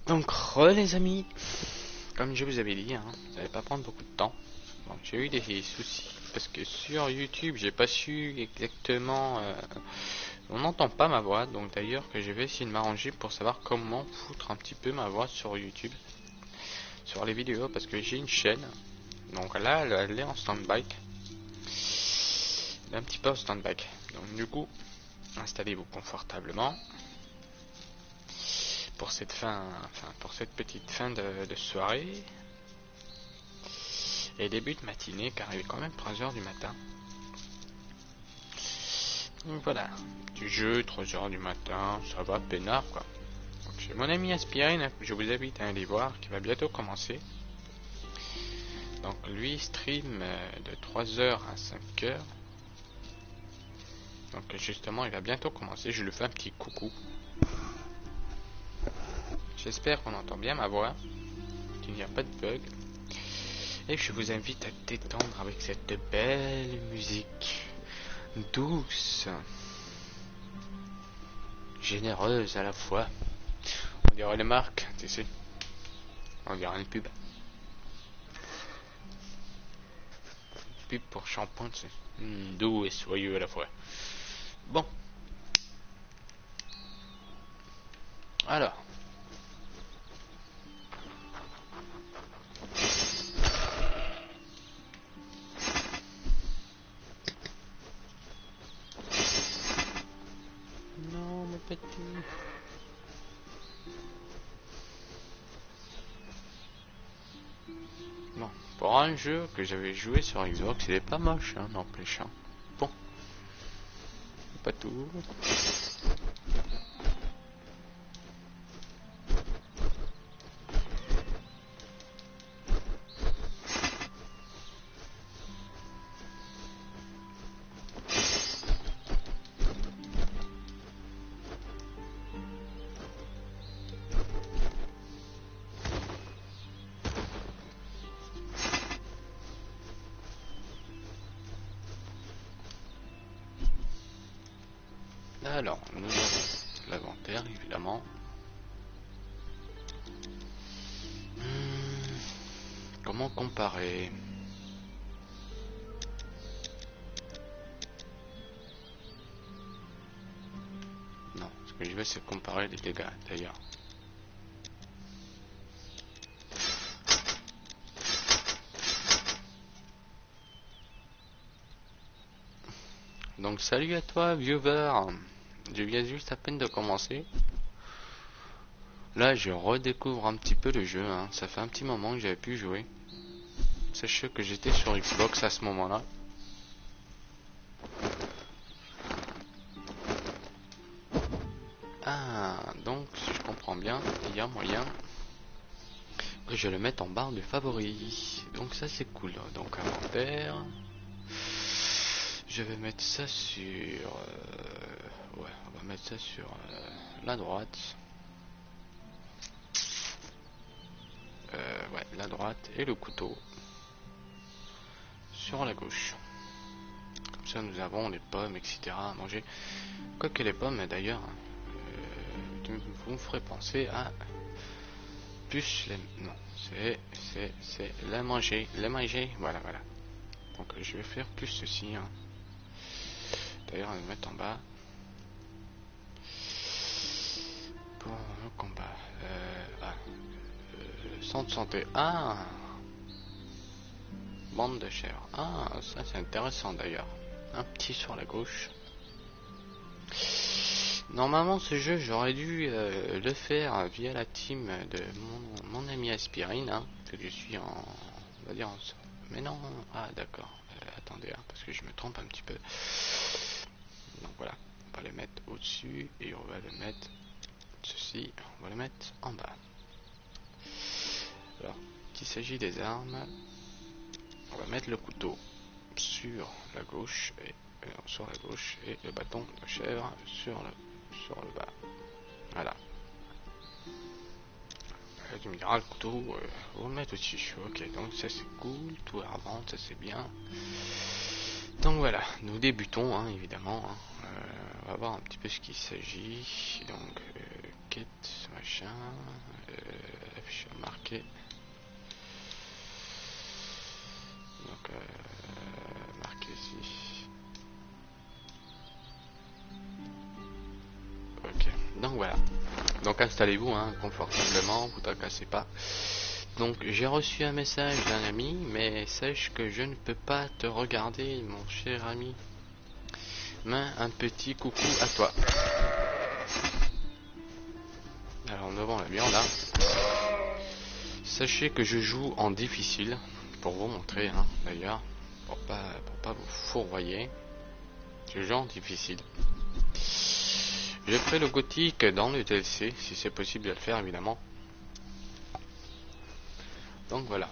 Donc, les amis, comme je vous avais dit, hein, ça allait pas prendre beaucoup de temps. Donc, j'ai eu des soucis parce que sur YouTube, j'ai pas su exactement. On n'entend pas ma voix, donc d'ailleurs que je vais essayer de m'arranger pour savoir comment foutre un petit peu ma voix sur YouTube, sur les vidéos, parce que j'ai une chaîne. Donc là, elle est en stand-by. Elle est un petit peu en stand-by. Donc du coup, installez-vous confortablement pour cette pour cette petite fin de soirée et début de matinée, car il est quand même 3 heures du matin. Donc voilà, du jeu, 3 heures du matin, ça va peinard quoi. Donc j'ai mon ami Aspirine, je vous invite à aller voir, qui va bientôt commencer. Donc lui stream de 3 heures à 5 heures. Donc justement il va bientôt commencer, je lui fais un petit coucou. J'espère qu'on entend bien ma voix, qu'il n'y a pas de bug. Et je vous invite à détendre avec cette belle musique douce, généreuse à la fois. On dirait les marques, tu sais. On dirait une pub. Pub pour shampoing, tu sais. Doux et soyeux à la fois. Bon. Alors. Non, mon petit. Bon, pour un jeu que j'avais joué sur Xbox, il est pas moche, hein, n'empêche. Hein. Bon, pas tout. Alors, nous avons l'inventaire, évidemment. Comment comparer? Non, ce que je vais, c'est comparer les dégâts, d'ailleurs. Donc, salut à toi, viewer. Je viens juste à peine de commencer. Là, je redécouvre un petit peu le jeu. Hein. Ça fait un petit moment que j'avais pu jouer. Sachez que j'étais sur Xbox à ce moment-là. Ah, donc si je comprends bien, il y a moyen que je le mette en barre de favoris. Donc ça c'est cool. Donc inventaire. Je vais mettre ça sur... ouais, on va mettre ça sur la droite. Ouais, la droite et le couteau sur la gauche. Comme ça nous avons les pommes, etc. à manger. Quoique les pommes d'ailleurs, vous me ferez penser à plus les... Non, c'est la manger, voilà, voilà. Donc je vais faire plus ceci. Hein. D'ailleurs, on va le mettre en bas. Pour le combat. Centre santé. Ah, bande de chèvres. Ah, ça c'est intéressant d'ailleurs. Un petit sur la gauche. Normalement ce jeu j'aurais dû le faire via la team de mon ami Aspirine, hein, que je suis en... on va dire en... Mais non, ah d'accord, attendez, hein, parce que je me trompe un petit peu. Donc voilà, on va le mettre au-dessus et on va le mettre, ceci, on va le mettre en bas. Alors, qu'il s'agit des armes, on va mettre le couteau sur la gauche et le bâton de chèvre sur le bas. Voilà. Tu me diras le couteau, on va le mettre au-dessus. Ok, donc ça c'est cool, tout à revendre, ça c'est bien. Donc voilà, nous débutons hein, évidemment. Hein. On va voir un petit peu ce qu'il s'agit. Donc quête, machin, affiche marqué. Donc marqué ici. Ok, donc voilà. Donc installez-vous hein, confortablement, vous tracassez pas. Donc j'ai reçu un message d'un ami, mais sache que je ne peux pas te regarder, mon cher ami. Mais un petit coucou à toi. Alors nous avons la viande là. Sachez que je joue en difficile, pour vous montrer hein, d'ailleurs, pour pas vous fourvoyer. Je joue en difficile. Je ferai le gothique dans le DLC, si c'est possible de le faire évidemment. Donc voilà.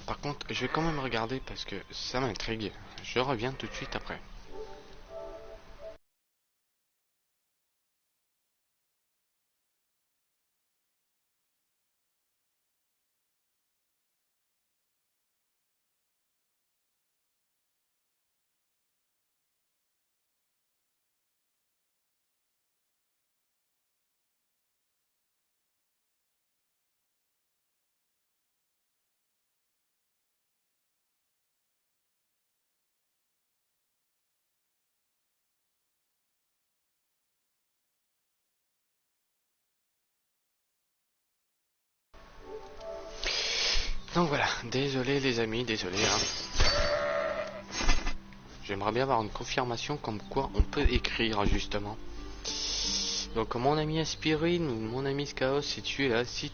Par contre, je vais quand même regarder parce que ça m'intrigue. Je reviens tout de suite après. Donc voilà, désolé les amis, désolé hein. J'aimerais bien avoir une confirmation comme quoi on peut écrire justement. Donc mon ami Aspirine ou mon ami Skaos, si tu es là, si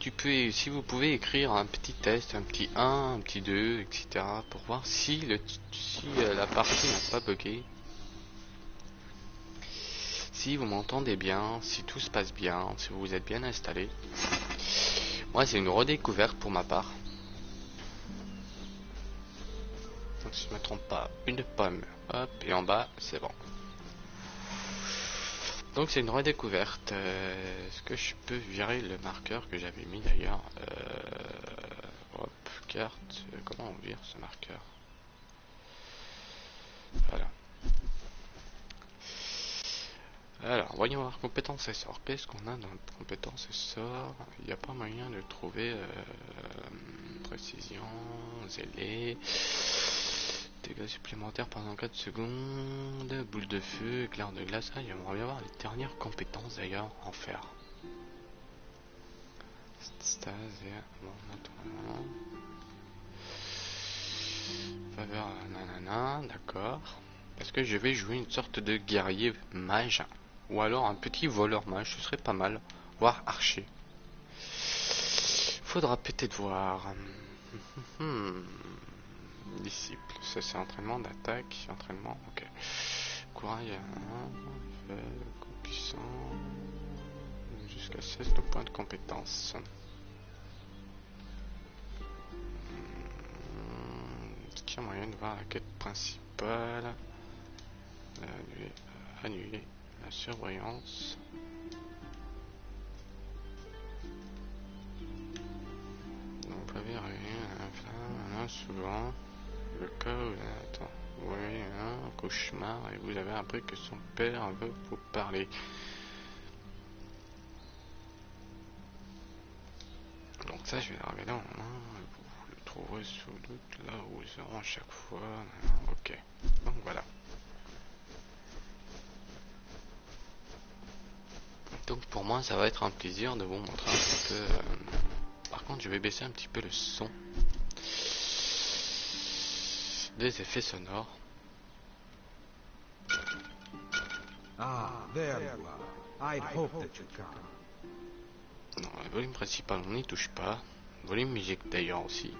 vous pouvez écrire un petit test, un petit 1, un petit 2, etc. pour voir si la partie n'a pas bugué. Si vous m'entendez bien, si tout se passe bien, si vous vous êtes bien installé. Moi c'est une redécouverte pour ma part. Donc si je me trompe pas, une pomme, hop, et en bas c'est bon. Donc c'est une redécouverte. Est-ce que je peux virer le marqueur que j'avais mis d'ailleurs hop, carte. Comment on vire ce marqueur? Voilà. Alors, voyons voir compétences et sorts. Qu'est-ce qu'on a dans compétences et sorts? Il n'y a pas moyen de trouver précision, zélé, dégâts supplémentaires pendant 4 secondes, boule de feu, éclair de glace. Ah, j'aimerais bien voir les dernières compétences d'ailleurs en fer. Stase et bon, maintenant. Faveur, nanana, d'accord. Parce que je vais jouer une sorte de guerrier mage. Ou alors un petit voleur mage, ce serait pas mal. Voire archer. Faudra peut-être voir. Disciple, ça c'est entraînement d'attaque, entraînement, ok. Courage, coup puissant. Jusqu'à 16 de points de compétence. Est-ce qu'il y a moyen de voir la quête principale? Annuler la surveillance. Donc pas verrer un souvent le cas où attends, oui, un cauchemar et vous avez appris que son père veut vous parler. Donc ça je vais le regarder en main, vous le trouverez sous doute là où vous serez à chaque fois. Ok, donc voilà. Donc pour moi ça va être un plaisir de vous montrer un petit peu. Par contre je vais baisser un petit peu le son des effets sonores. Ah, there you are. I'd hoped that you'd come. Non, le volume principal on n'y touche pas. Volume musique d'ailleurs aussi.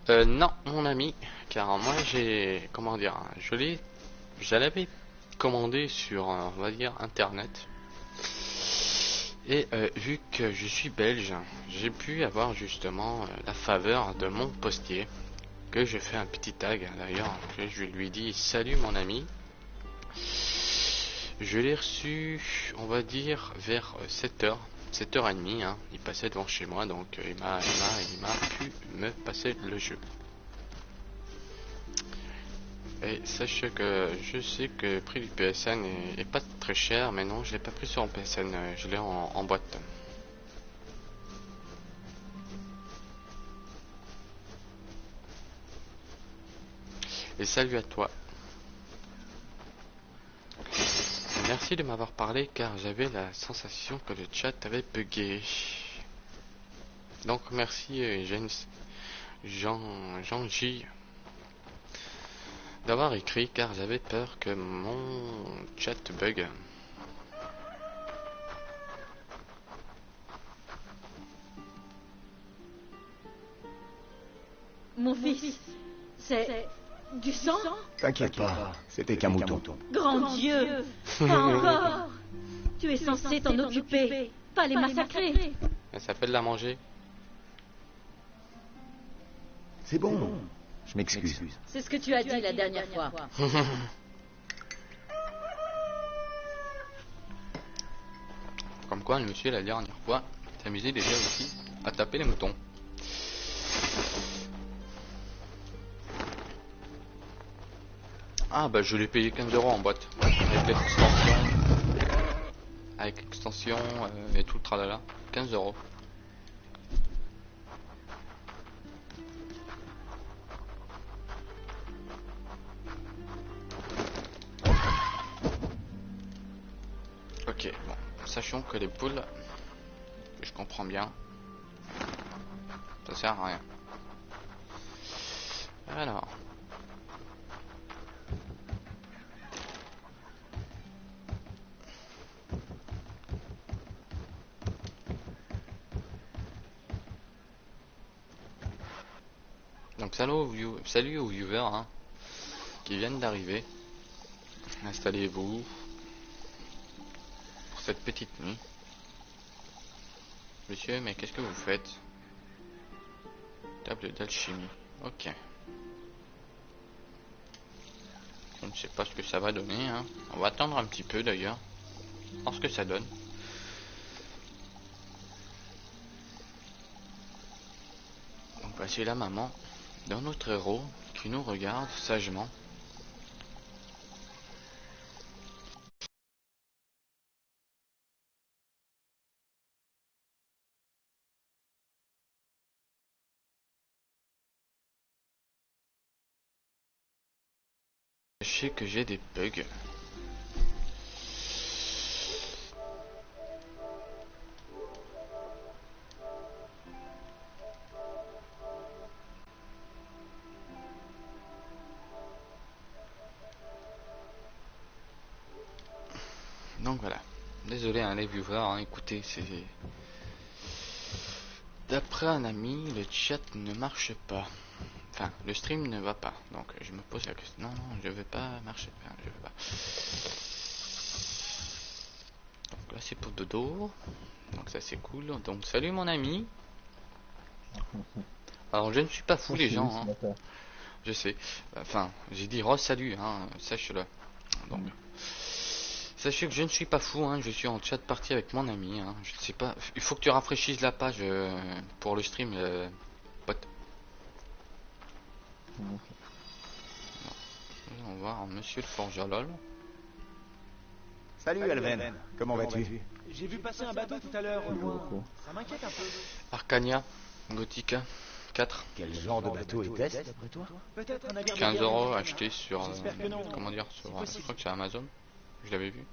Voilà. Non, mon ami, car moi j'ai, comment dire, je l'avais commandé sur, on va dire, internet. Et vu que je suis belge, j'ai pu avoir justement la faveur de mon postier, que je fais un petit tag d'ailleurs. Je lui dis salut mon ami, Je l'ai reçu, on va dire, vers 7h, 7h30, hein. Il passait devant chez moi, donc il m'a pu me passer le jeu. Et sachez que je sais que le prix du PSN est pas très cher, mais non, je l'ai pas pris sur mon PSN, je l'ai en boîte. Et salut à toi. Merci de m'avoir parlé car j'avais la sensation que le chat avait bugué. Donc merci Jean J d'avoir écrit car j'avais peur que mon chat bug. Mon fils, c'est du sang? T'inquiète pas, c'était qu'un mouton. Grand Dieu, pas encore. Tu es censé t'en occuper, pas les massacrer. Elle s'appelle la manger. C'est bon, je m'excuse. C'est ce que tu as dit la dernière fois. Comme quoi le monsieur la dernière fois s'amusait déjà aussi à taper les moutons. Ah bah je l'ai payé 15 € en boîte avec l'extension et tout le tralala. 15 €. Ok, bon, sachons que les poules, je comprends bien, ça sert à rien. Alors. Donc salut aux viewers hein, qui viennent d'arriver. Installez-vous pour cette petite nuit. Monsieur, mais qu'est-ce que vous faites? Table d'alchimie. Ok. Je ne sais pas ce que ça va donner. Hein. On va attendre un petit peu d'ailleurs. Voir ce que ça donne. Donc voici la maman d'un autre héros qui nous regarde sagement. Je sais que j'ai des bugs. Donc voilà. Désolé hein, les viewers, hein, écoutez, c'est... D'après un ami, le chat ne marche pas. Enfin, le stream ne va pas. Donc je me pose la question. Non, non, je vais pas marcher. Enfin, je vais pas. Donc là c'est pour dodo. Donc ça c'est cool. Donc salut mon ami. Alors je ne suis pas fou les gens. Hein. Je sais. Enfin, j'ai dit salut, hein, sache-le. Donc sachez que je ne suis pas fou, hein, je suis en chat partie avec mon ami. Hein, je ne sais pas. Il faut que tu rafraîchisses la page pour le stream, pote. On va voir monsieur le forgerolol. Salut Alven, comment vas-tu? J'ai vu passer un bateau tout à l'heure au loin. Ça m'inquiète un peu. Arcania, Gothica, 4. Quel genre de bateau était-ce d'après toi? Peut-être un navire de 15 guerre € américain. acheté sur, J'espère que non. comment dire, sur, je crois que c'est Amazon, je l'avais vu.